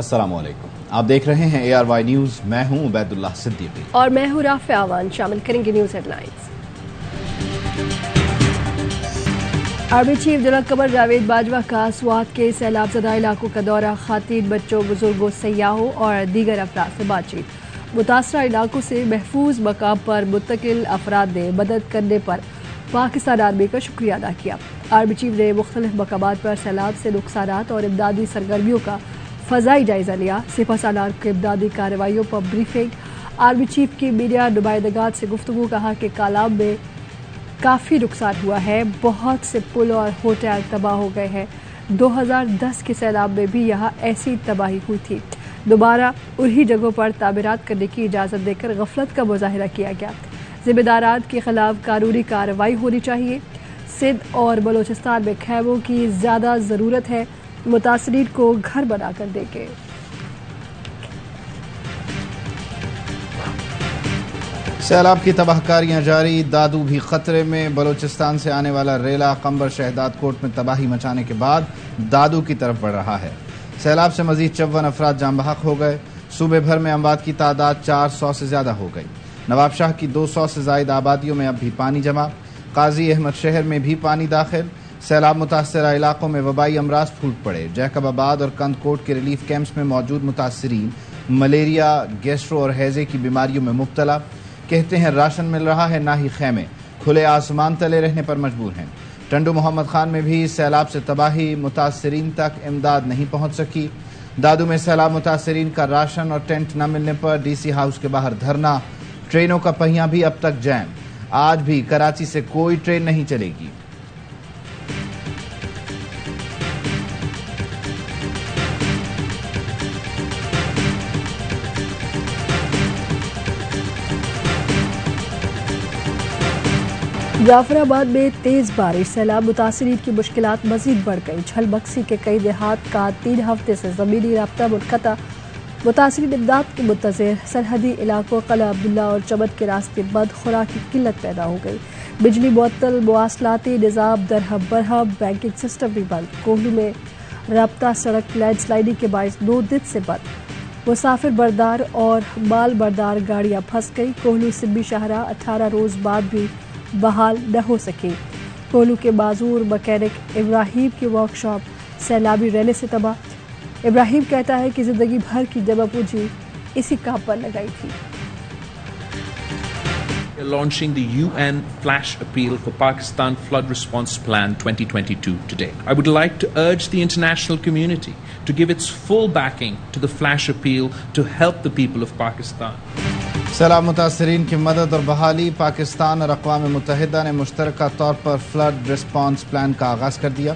अस्सलाम वालेकुम, आप देख रहे हैं ARY न्यूज़। मैं हूं उबैदुल्लाह सिद्दीकी और मैं हूं राफ़िया आवान। शामिल करेंगे news headlines. Army chief general Qamar Javed Bajwa का स्वात के सैलाब ज़दा इलाकों का दौरा, खातीन, बच्चों, बुजुर्गों, सयाहों और दीगर अफराद से बातचीत। मुतासरा इलाकों से महफूज मकाम पर मुतकिल अफराद ने मदद करने पर पाकिस्तान आर्मी का शुक्रिया अदा किया। आर्मी चीफ ने मुख्तलिफ मकामात पर सैलाब से नुकसानात और इमदादी सरगर्मियों का फ़ज़ाई जायज़ा लिया। सिपह सालार के इमदादी कार्रवाइयों पर ब्रीफिंग। आर्मी चीफ की मीडिया नुमाइंदगात से गुफ्तगू, कहा कि कालाब में काफ़ी नुकसान हुआ है, बहुत से पुल और होटल तबाह हो गए हैं। 2010 के सैलाब में भी यहाँ ऐसी तबाही हुई थी। दोबारा उन्हीं जगहों पर तामीरात करने की इजाज़त देकर गफलत का मुजाहिरा किया गया। ज़िम्मेदारान के खिलाफ कानूनी कार्रवाई होनी चाहिए। सिंध और बलूचिस्तान में खैमों की ज़्यादा ज़रूरत है, मुतासरीन को घर बनाकर देंगे। सैलाब की तबाहकारियां जारी, दादू भी खतरे में। बलूचिस्तान से आने वाला रेला कंबर शहदाद कोट में तबाही मचाने के बाद दादू की तरफ बढ़ रहा है। सैलाब से मजीद 54 अफराद जान बहक हो गए। सूबे भर में अमवात की तादाद 400 से ज़्यादा हो गई। नवाब शाह की 200 से ज़ायद आबादियों में अब भी पानी जमा। काजी अहमद शहर में भी पानी दाखिल। सैलाब मुतासरा इलाकों में वबाई अमराज फूट पड़े। जैकबाबाद और कंदकोट के रिलीफ कैंप्स में मौजूद मुतासरीन मलेरिया, गैस्ट्रो और हैजे की बीमारियों में मुब्तला। कहते हैं राशन मिल रहा है, ना ही खैमे। खुले आसमान तले रहने पर मजबूर हैं। टंडू मोहम्मद खान में भी सैलाब से तबाही, मुतासरीन तक इमदाद नहीं पहुंच सकी। दादू में सैलाब मुतासरीन का राशन और टेंट न मिलने पर DC हाउस के बाहर धरना। ट्रेनों का पहिया भी अब तक जैम। आज भी कराची से कोई ट्रेन नहीं चलेगी। जाफराबाद में तेज बारिश, सैलाब मुतासरीन की मुश्किलात मजीद बढ़ गई। झल बक्सी के कई देहात का 3 हफ्ते से ज़मीनी राब्ता मुनक़ता। मुतासरीन इमदाद के मुंतज़िर। सरहदी इलाकों क़ला अब्दुल्ला और चमन के रास्ते बंद, खुराक की किल्लत पैदा हो गई। बिजली मुअत्तल, मवासलाती निज़ाम दरहम बरहम, बैंकिंग सिस्टम भी बंद। कोहलू में राब्ता सड़क लैंडस्लाइडिंग के बायस 2 दिन से बंद। मुसाफिर बरदार और माल बरदार गाड़ियाँ फंस गई। कोहलू सिब्बी शाहरा 18 रोज़ बाद भी बहाल न हो सके। कोहलू के माजूर मैकेनिक इब्राहिम की वर्कशॉप सैलाबी रहने से तबाह। इब्राहिम कहता है कि जिंदगी भर की जमा पूंजी इसी काम पर लगाई थी। We're launching the UN Flash Appeal for Pakistan Flood Response Plan 2022 today. I would like to urge the international community to give its full backing to the Flash Appeal to help the people of Pakistan. सैलाब मुतासरीन की मदद और बहाली। पाकिस्तान और अक़वाम मुत्तहिदा ने मुश्तरका तौर पर flood response plan का आगाज़ कर दिया।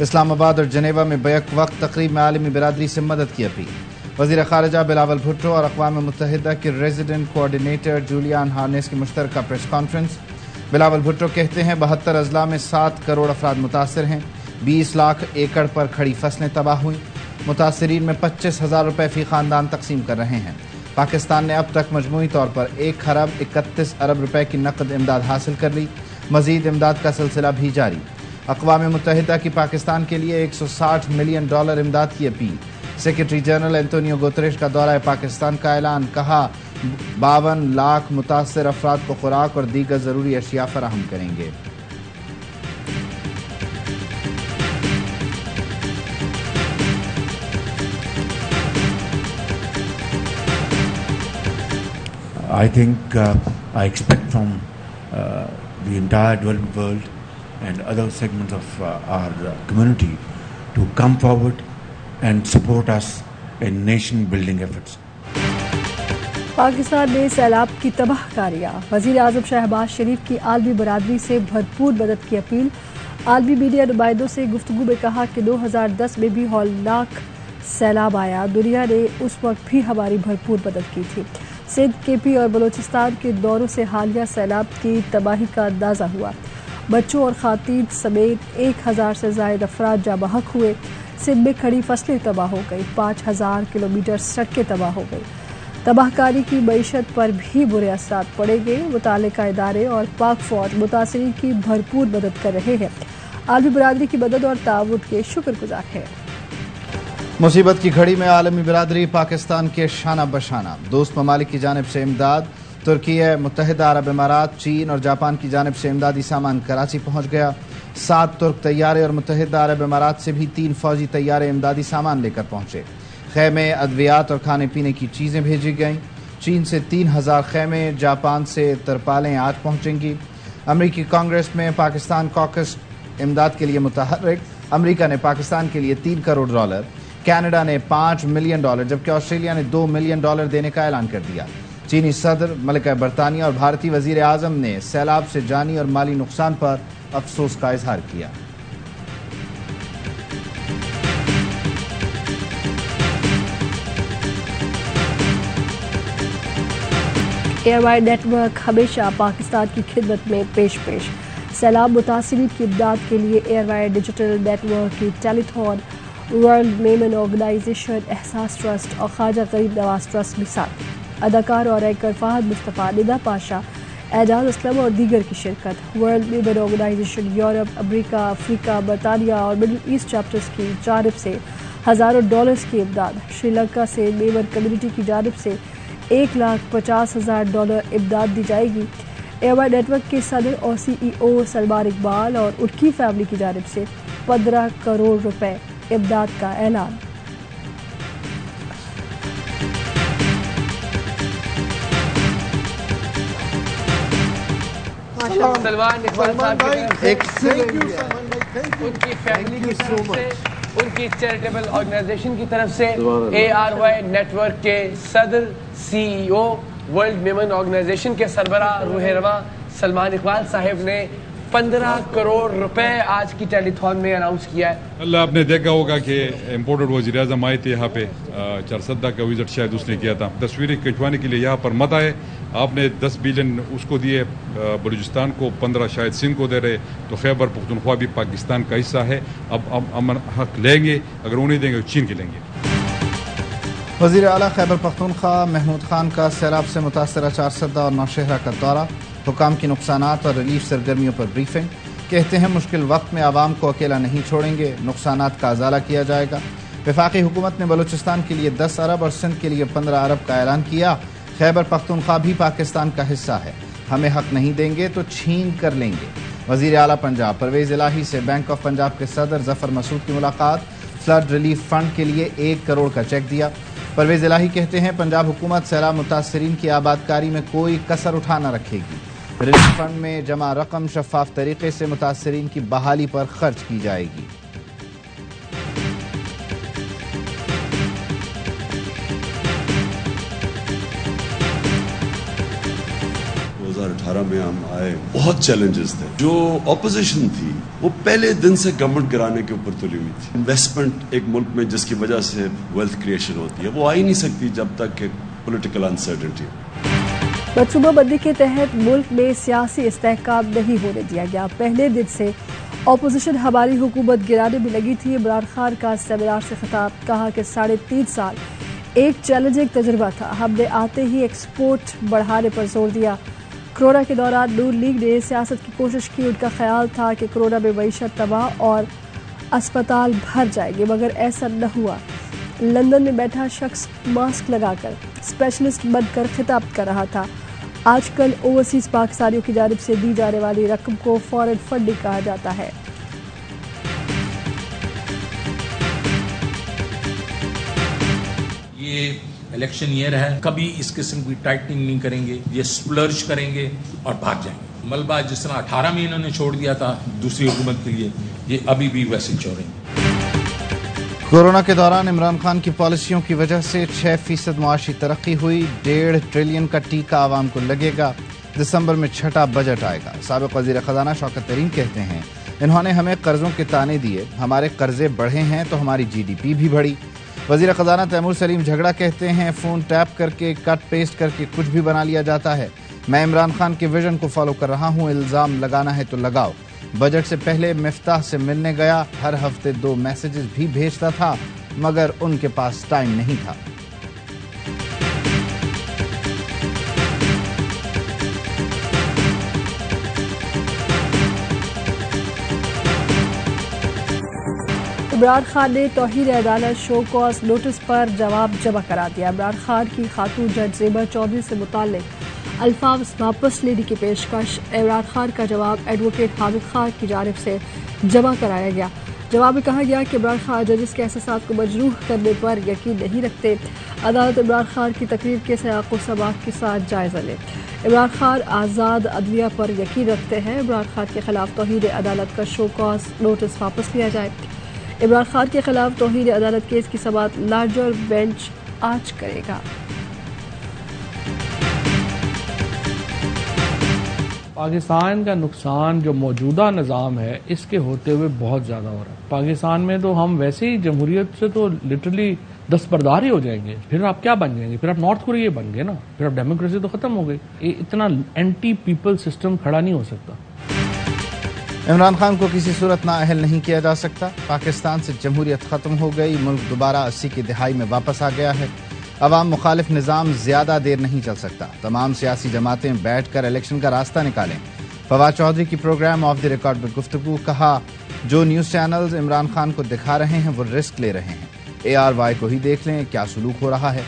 इस्लामाबाद और जनेवा में बैक वक्त तकरीब में आलमी बिरादरी से मदद की अपील। वज़ीर ख़ारिजा बिलावल भुट्टो और अक़वाम मुत्तहिदा के रेजिडेंट कोऑर्डिनेटर जूलियान हार्नेस की मुश्तरका प्रेस कॉन्फ्रेंस। बिलावल भुट्टो कहते हैं 72 अजला में 7 करोड़ अफराद मुतासर हैं। 20 लाख एकड़ पर खड़ी फसलें तबाह हुई। मुतासरीन में 25,000 रुपये फ़ी ख़ानदान तकसीम कर रहे हैं। पाकिस्तान ने अब तक मजमूई तौर पर 1 खरब 31 अरब रुपए की नकद इमदाद हासिल कर ली। मजीद इमदाद का सिलसिला भी जारी। अक़वाम मुत्तहिदा की पाकिस्तान के लिए $160 मिलियन इमदाद की appeal. Secretary general Antonio Guterres का दौरा पाकिस्तान का ऐलान। कहा 52 लाख मुतासर अफराद को खुराक और दीगर ज़रूरी अशिया फराहम करेंगे। I think I expect from the entire developing world and other segments of our community to come forward and support us in nation building efforts. Pakistan में सैलाब की तबाहकारियाँ। वज़ीर आज़म शहबाज शरीफ की आलमी बरादरी से भरपूर मदद की अपील। आलमी मीडिया नुमाइंदों से गुफ्तगू में कहा कि 2010 में भी हौलनाक सैलाब आया, दुनिया ने उस वक्त भी हमारी भरपूर मदद की थी। सिंध, KP और बलूचिस्तान के दौरों से हालिया सैलाब की तबाही का अंदाज़ा हुआ। बच्चों और खातीन समेत 1000 से ज़ायद अफराद जाँ बहक हुए। सिंध में खड़ी फसलें तबाह हो गई। 5000 किलोमीटर सड़कें तबाह हो गई। तबाहकारी की मईशत पर भी बुरे असरात पड़ेंगे। मुतालिका इदारे और पाक फौज मुतासरीन की भरपूर मदद कर रहे हैं। आलमी बरादरी की मदद और ताउन के शुक्रगुजार हैं। मुसीबत की घड़ी में आलमी बिरादरी पाकिस्तान के शाना बशाना। दोस्त ममालिक की जानिब से इमदाद। तुर्किया, मुत्तहिदा अरब इमारात, चीन और जापान की जानिब से इमदादी सामान कराची पहुँच गया। 7 तुर्क तैयारे और मुत्तहिदा अरब इमारात से भी 3 फौजी तैयारे इमदादी सामान लेकर पहुँचे। खेमे, अद्वियात और खाने पीने की चीज़ें भेजी गईं। चीन से 3000 खेमे, जापान से तरपालें आज पहुँचेंगी। अमरीकी कांग्रेस में पाकिस्तान कॉकस इमदाद के लिए मुतहर्रिक। अमरीका ने पाकिस्तान के लिए $3 करोड़, कनाडा ने $5 मिलियन, जबकि ऑस्ट्रेलिया ने $2 मिलियन देने का ऐलान कर दिया। चीनी सदर, मलिका बरतानिया और भारतीय वजीर आजम ने सैलाब से जानी और माली नुकसान पर अफसोस का इजहार किया। एयरवायर नेटवर्क हमेशा पाकिस्तान की खिदमत में पेश। सैलाब मुतासिरीन की इमदाद के लिए एयरवायर डिजिटल नेटवर्क की टेलीथॉन, वर्ल्ड मेमन ऑर्गेनाइजेशन, एहसास ट्रस्ट और ख्वाजा गरीब नवाज ट्रस्ट भी साथ। अदाकार और एंकर फहद मुस्तफ़ा, निदा पाशा, एजाज असलम और दीगर की शिरकत। वर्ल्ड मेमन ऑर्गेनाइजेशन यूरोप, अमरीका, अफ्रीका, बरतानिया और मिडिल ईस्ट चैप्टर्स की जानिब से हज़ारों डॉलर्स की इमदाद। श्रीलंका से मेमन कम्युनिटी की जानिब से $1,50,000 इमदाद दी जाएगी। एयरवायर नेटवर्क के सदर और CEO सलमान इकबाल और उनकी फैमिली की जानिब से $15 करोड़ इमदाद का ऐलान। सलमान इकबाल साहब उनकी फैमिली की तरफ से, उनकी चैरिटेबल ऑर्गेनाइजेशन की तरफ से ARY नेटवर्क के सदर, CEO, वर्ल्ड मेमन ऑर्गेनाइजेशन के सरबराह रूह रवा सलमान इकबाल साहब ने $15 करोड़ आज की टेलीथॉन में अनाउंस किया है। अल्लाह, आपने देखा होगा कि इम्पोर्टेड वज़ीर आज़म आए थे यहाँ पे, चारसदा का विजिट शायद उसने किया था। तस्वीरें खिंचवाने के लिए यहाँ पर मत आए। आपने 10 बिलियन उसको दिए, बलूचिस्तान को 15 शायद सिंध को दे रहे, तो खैबर पख्तूनख्वा भी पाकिस्तान का हिस्सा है। अब अमन हक लेंगे, अगर उन्हें देंगे तो चीन के लेंगे। वज़ीर आला खैबर पख्तूनख्वा महमूद खान का सैलाब से मुतासरा चारसदा और नौशहरा का दौरा। हुकाम की नुकसानात और रिलीफ सरगर्मियों पर ब्रीफिंग। कहते हैं मुश्किल वक्त में आवाम को अकेला नहीं छोड़ेंगे, नुकसानात का अजाला किया जाएगा। वफाकी हुकूमत ने बलूचिस्तान के लिए 10 अरब और सिंध के लिए 15 अरब का ऐलान किया। खैबर पख्तूनख्वा भी पाकिस्तान का हिस्सा है, हमें हक नहीं देंगे तो छीन कर लेंगे। वज़ीर आला पंजाब परवेज़ इलाही से बैंक ऑफ पंजाब के सदर ज़फ़र मसूद की मुलाकात। फ्लड रिलीफ फंड के लिए 1 करोड़ का चेक दिया। परवेज़ इलाही कहते हैं पंजाब हुकूमत सैलाब मुतासरीन की आबादकारी में कोई कसर उठा न रखेगी। रिलीफ फंड में जमा रकम शफाफ तरीके से मुतासरीन की बहाली पर खर्च की जाएगी। में हम आए, बहुत चैलेंजेस थे। जो ऑपोजिशन थी वो पहले दिन से गवर्नमेंट गिराने के ऊपर तुली हुई थी। इन्वेस्टमेंट एक मुल्क में जिसकी वजह से वेल्थ क्रिएशन होती है, वो आ ही नहीं सकती जब तक कि पॉलिटिकल अनसर्टेनिटी। मनसूबा बंदी के तहत मुल्क में सियासी इस्तेहकाम नहीं होने दिया गया। पहले दिन से अपोजिशन हमारी हुकूमत गिराने में लगी थी। इमरान खान का सेमिनार से खिताब, कहा कि 3.5 साल एक चैलेंजिंग तजुर्बा था। हमने आते ही एक्सपोर्ट बढ़ाने पर जोर दिया। कोरोना के दौरान नून लीग ने सियासत की कोशिश की। उनका ख्याल था कि कोरोना में मईशत तबाह और अस्पताल भर जाएंगे, मगर ऐसा न हुआ। लंदन में बैठा शख्स मास्क लगाकर स्पेशलिस्ट बनकर खिताब कर रहा था। आजकल ओवरसीज पाकिस्तानियों की जानिब से दी जाने वाली रकम को फॉरेन फंडिंग कहा जाता है। ये इलेक्शन ईयर है, कभी इस किस्म की टाइटनिंग नहीं करेंगे, ये स्प्लर्ज करेंगे और भाग जाएंगे। मलबा जिस तरह 18 में इन्होंने छोड़ दिया था दूसरी हुकूमत के लिए, ये अभी भी वैसे छोड़ेंगे। कोरोना के दौरान इमरान खान की पॉलिसियों की वजह से 6% मुआशी तरक्की हुई। 1.5 ट्रिलियन का टीका आवाम को लगेगा। दिसंबर में छठा बजट आएगा। साबिक वज़ीर ख़ज़ाना शौकत तरीन कहते हैं इन्होंने हमें कर्जों के ताने दिए, हमारे कर्जे बढ़े हैं तो हमारी GDP भी बढ़ी। वज़ीर ख़ज़ाना तैमूर सलीम झगड़ा कहते हैं फ़ोन टैप करके कट पेस्ट करके कुछ भी बना लिया जाता है। मैं इमरान खान के विजन को फॉलो कर रहा हूँ, इल्ज़ाम लगाना है तो लगाओ। बजट से पहले मिफ्ताह से मिलने गया, हर हफ्ते 2 मैसेजेस भी भेजता था, मगर उनके पास टाइम नहीं था। عمران خان نے توہین عدالت شو کاز نوٹس پر جواب جمع کرا دیا. عمران خان کی خاتون جج زیبا چودھری سے متعلق الفاظ واپس لینے کی پیشکش. عمران خان کا جواب ایڈوکیٹ حامد خان کی جانب سے جمع کرایا گیا. جواب میں کہا گیا کہ عمران خان ججز کے احساسات کو مجروح کرنے پر یقین نہیں رکھتے. عدالت عمران خان کی تقریر کے سیاق و سباق کے ساتھ جائزہ لے. عمران خان آزاد عدلیہ پر یقین رکھتے ہیں. عمران خان کے خلاف توہین عدالت کا شو کاز نوٹس واپس لیا جائے. عمران خان کے خلاف توہین عدالت کیس کی سماعت لارجر بینچ آج کرے گا. پاکستان کا نقصان جو موجودہ نظام ہے اس کے ہوتے ہوئے بہت زیادہ ہو رہا ہے. پاکستان میں تو ہم ویسے ہی جمہوریت سے تو لٹرلی دستبردار ہی ہو جائیں گے. پھر آپ کیا بن جائیں گے؟ پھر آپ نارتھ کوریا بن گئے نا. پھر اب ڈیموکریسی تو ختم ہو گئی. یہ اتنا اینٹی پیپل سسٹم کھڑا نہیں ہو سکتا. عمران خان کو کسی صورت نااہل نہیں کیا جا سکتا. پاکستان سے جمہوریت ختم ہو گئی. ملک دوبارہ 80 کی دہائی میں واپس آ گیا ہے. عوام مخالف نظام زیادہ دیر نہیں چل سکتا. تمام سیاسی جماعتیں بیٹھ کر الیکشن کا راستہ نکالیں. فواد چودھری کی پروگرام آف دی ریکارڈ میں گفتگو. کہا جو نیوز چینلز عمران خان کو دکھا رہے ہیں وہ رسک لے رہے ہیں. ARY کو ہی دیکھ لیں کیا سلوک ہو رہا ہے.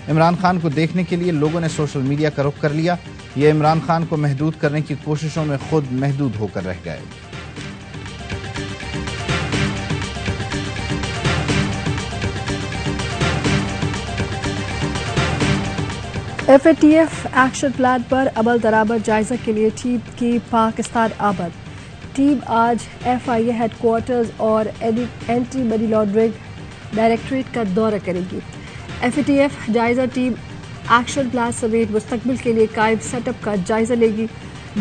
عمران خان کو دیکھنے کے لیے لوگوں نے سوشل میڈیا کا رخ کر لیا. یہ عمران خان کو محدود کرنے کی کوششوں میں خود محدود ہو کر رہ گئے. FATF ایکشن پلان پر عمل درآمد جائزہ کے لیے ٹیم کی پاکستان آمد. ٹیم آج FIA ہیڈ کوارٹرز اور اینٹی منی لانڈرنگ ڈائریکٹوریٹ کا دورہ کرے گی. FATF جائزہ ٹیم ایکشن پلان سمیت مستقبل کے لیے قائم سیٹ اپ کا جائزہ لے گی.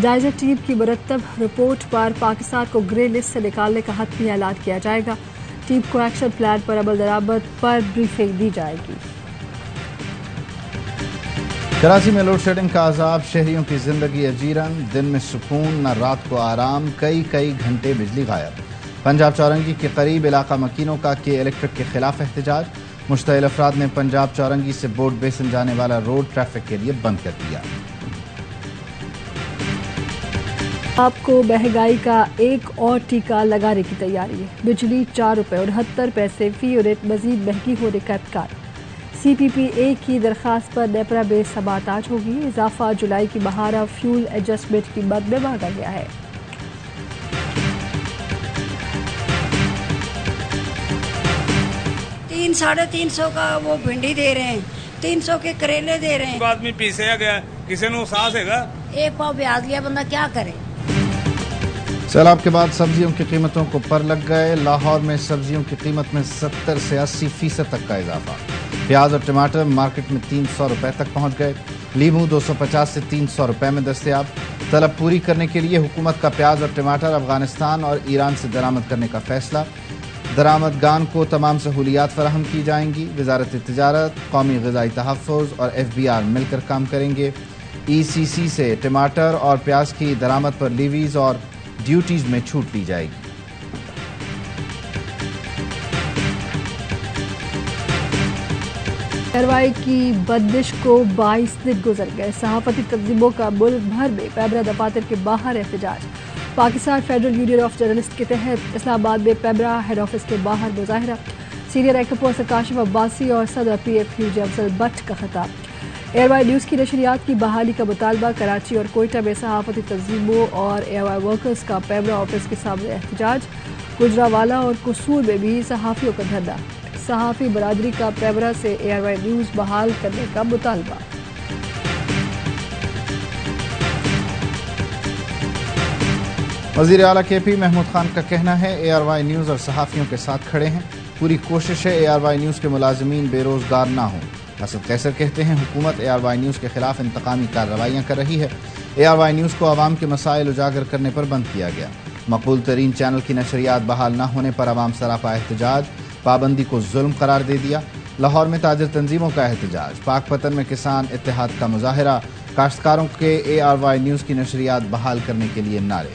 جائزہ ٹیم کی مرتب رپورٹ پر پاکستان کو گرے لسٹ سے نکالنے کا حتمی اعلان کیا جائے گا. ٹیم کو ایکشن پلان پر عمل درآمد پر بریفنگ دی جائے گی. کراچی میں لوڈ شیڈنگ کا عذاب. شہریوں کی زندگی اجیرن. دن میں سکون نہ رات کو آرام. کئی گھنٹے بجلی غائب. پنجاب چورنگی کے قریب علاقہ مکینوں کا کے الیکٹرک کے خلاف احتجاج. مشتعل افراد نے پنجاب چورنگی سے بورڈ بیسن جانے والا روڈ ٹریفک کے لیے بند کر دیا. آپ کو مہنگائی کا ایک اور ٹیکہ لگانے کی تیاری ہے. بجلی 4 روپے 69 پیسے فی یونٹ مزید مہنگی ہونے کا امکان. CPPA کی درخواست پر نیپرا میں سماعت آج ہوگی. اضافہ جولائی کی ماہانہ فیول ایڈجسٹمنٹ کی مد میں مانگا گیا ہے. ساڑھے 300 کا وہ بھنڈی دے رہے ہیں. 300 کے کریلے دے رہے ہیں. آدمی پیسے گیا کسی نے احساس ہے گا. ایک پاؤ پیاز لیا بندہ کیا کرے. سیلاب کے بعد سبزیوں کی قیمتوں کو پر لگ گئے. لاہور میں سبزیوں کی قیمت میں 70 سے 80% تک کا اضافہ. پیاز اور ٹماٹر مارکیٹ میں 300 روپے تک پہنچ گئے. لیمو 250 سے 300 روپے میں دستیاب. طلب پوری کرنے کے لیے حکومت کا پیاز اور ٹماٹر افغانستان اور ایران سے درآمد کرنے کا فیصلہ. درآمدگان کو تمام سہولیات فراہم کی جائیں گی. وزارت تجارت، قومی غذائی تحفظ اور FBR مل کر کام کریں گے. ECC سے ٹماٹر اور پیاز کی درآمد پر لیویز اور ڈیوٹیز میں چھوٹ لی جائے گی. کارروائی کی بندش کو 22 دن گزر گئے. صحافتی تنظیموں کا ملک بھر میں پیمرا دفاتر کے باہر احتجاج. Pakistan federal union of journalist کے تحت اسلام آباد میں پیمرا ہیڈ آفس کے باہر مظاہرہ. سینئر رینکر پرسن کاشف عباسی اور صدر PFU افضل بٹ کا خطاب. ARY نیوز کی نشریات کی بحالی کا مطالبہ. کراچی اور کوئٹہ میں صحافتی تنظیموں اور ARY ورکرز کا پیمرا آفس کے سامنے احتجاج. گجرانوالہ اور قصور میں بھی صحافیوں کا دھرنا. صحافی برادری کا پیمرا سے ARY نیوز بحال کرنے کا مطالبہ. وزیر اعلیٰ KP محمود خان کا کہنا ہے ARY نیوز اور صحافیوں کے ساتھ کھڑے ہیں. پوری کوشش ہے ARY نیوز کے ملازمین بے روزگار نہ ہوں. اسد قیصر کہتے ہیں حکومت ARY نیوز کے خلاف انتقامی کارروائیاں کر رہی ہے. ARY نیوز کو عوام کے مسائل اجاگر کرنے پر بند کیا گیا. مقبول ترین چینل کی نشریات بحال نہ ہونے پر عوام سراپا احتجاج. پابندی کو ظلم قرار دے دیا. لاہور میں تاجر تنظیموں کا احتجاج. پاک پتن میں کسان اتحاد کا مظاہرہ. کاشتکاروں کے ARY نیوز کی نشریات بحال کرنے کے لیے نعرے.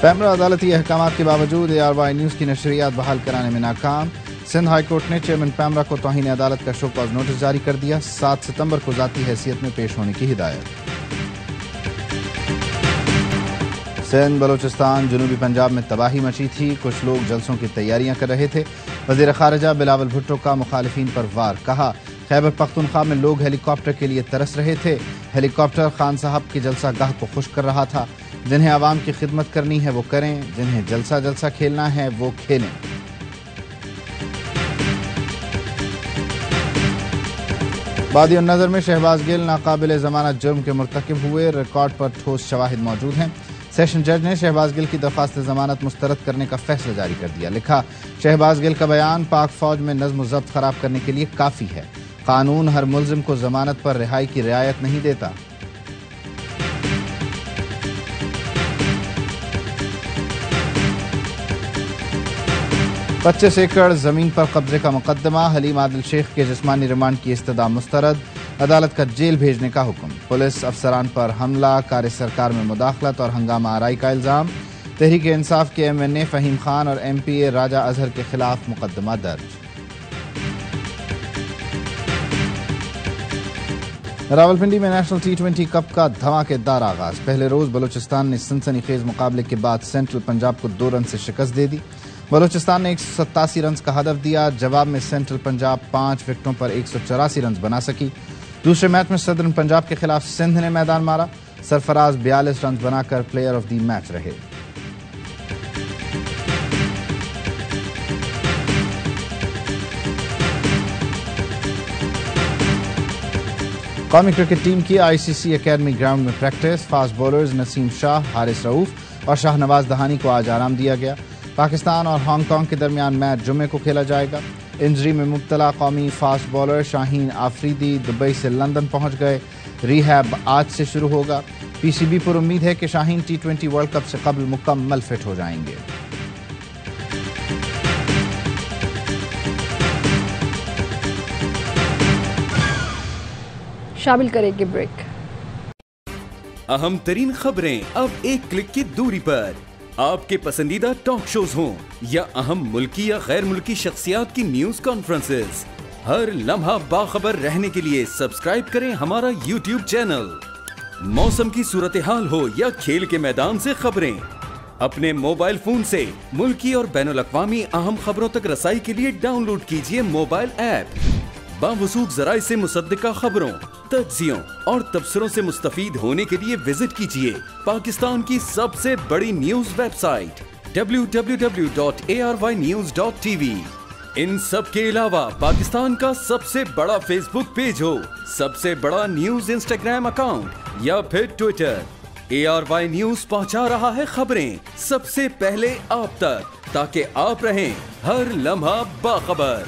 پیمرا عدالتی احکامات کے باوجود ARY نیوز کی نشریات بحال کرانے میں ناکام. سندھ ہائی کورٹ نے چیئرمین پیمرا کو توہین عدالت کا شو کاز نوٹس جاری کر دیا. 7 ستمبر کو ذاتی حیثیت میں پیش ہونے کی ہدایت. سندھ بلوچستان جنوبی پنجاب میں تباہی مچی تھی. کچھ لوگ جلسوں کی تیاریاں کر رہے تھے. وزیر خارجہ بلاول بھٹو کا مخالفین پر وار. کہا خیبر پختونخوا میں لوگ ہیلی کاپٹر کے لیے ترس رہے تھے. ہیلی کاپٹر خان صاحب کی جلسہ گاہ کو خوش کر رہا تھا. جنہیں عوام کی خدمت کرنی ہے وہ کریں، جنہیں جلسہ کھیلنا ہے وہ کھیلیں. بادی النظر میں شہباز گل ناقابل ضمانت جرم کے مرتکب ہوئے. ریکارڈ پر ٹھوس شواہد موجود ہیں. سیشن جج نے شہباز گل کی درخواست ضمانت مسترد کرنے کا فیصلہ جاری کر دیا. لکھا شہباز گل کا بیان پاک فوج میں نظم و ضبط خراب کرنے کے لیے کافی ہے. قانون ہر ملزم کو ضمانت پر رہائی کی رعایت نہیں دیتا. پچیس ایکڑ زمین پر قبضے کا مقدمہ. حلیم عادل شیخ کے جسمانی ریمانڈ کی استدعا مسترد. عدالت کا جیل بھیجنے کا حکم. پولیس افسران پر حملہ، کار سرکار میں مداخلت اور ہنگامہ آرائی کا الزام. تحریک انصاف کے MNA فہیم خان اور MPA راجہ اظہر کے خلاف مقدمہ درج. راولپنڈی میں نیشنل T20 کپ کا دھماکے دار آغاز. پہلے روز بلوچستان نے سنسنی خیز مقابلے کے بعد سینٹرل پنجاب کو 2 رن سے شکست دے دی. بلوچستان نے 187 رنز کا ہدف دیا. جواب میں سینٹرل پنجاب 5 وکٹوں پر 184 رنز بنا سکی. دوسرے میچ میں صدرن پنجاب کے خلاف سندھ نے میدان مارا. سرفراز 42 رنز بنا کر پلیئر آف دی میچ رہے. قومی کرکٹ ٹیم کی ICC اکیڈمی گراؤنڈ میں پریکٹس. فاسٹ بولرز نسیم شاہ، حارث رؤوف اور شاہ نواز دہانی کو آج آرام دیا گیا. پاکستان اور ہانگ کانگ کے درمیان میچ جمعے کو کھیلا جائے گا. انجری میں مبتلا قومی فاسٹ بولر شاہین آفریدی دبئی سے لندن پہنچ گئے. ریہیب آج سے شروع ہوگا. PCB پر امید ہے کہ شاہین T20 ورلڈ کپ سے قبل مکمل فٹ ہو جائیں گے. شامل کریں گے بریک. اہم ترین خبریں اب ایک کلک کی دوری پر. آپ کے پسندیدہ ٹاک شوز ہوں یا اہم ملکی یا غیر ملکی شخصیات کی نیوز کانفرنسز، ہر لمحہ باخبر رہنے کے لیے سبسکرائب کریں ہمارا YouTube چینل. موسم کی صورتحال ہو یا کھیل کے میدان سے خبریں، اپنے موبائل فون سے ملکی اور بین الاقوامی اہم خبروں تک رسائی کے لیے ڈاؤن لوڈ کیجیے موبائل ایپ. باوثوق ذرائع سے مصدقہ خبروں، تجزیوں اور تبصروں سے مستفید ہونے کے لیے وزٹ کیجیے پاکستان کی سب سے بڑی نیوز ویب سائٹ www.ARYnews.tv. ان سب کے علاوہ پاکستان کا سب سے بڑا فیس بک پیج ہو، سب سے بڑا نیوز انسٹاگرام اکاؤنٹ یا پھر ٹویٹر، ARY نیوز پہنچا رہا ہے خبریں سب سے پہلے آپ تک، تاکہ آپ رہیں ہر لمحہ باخبر.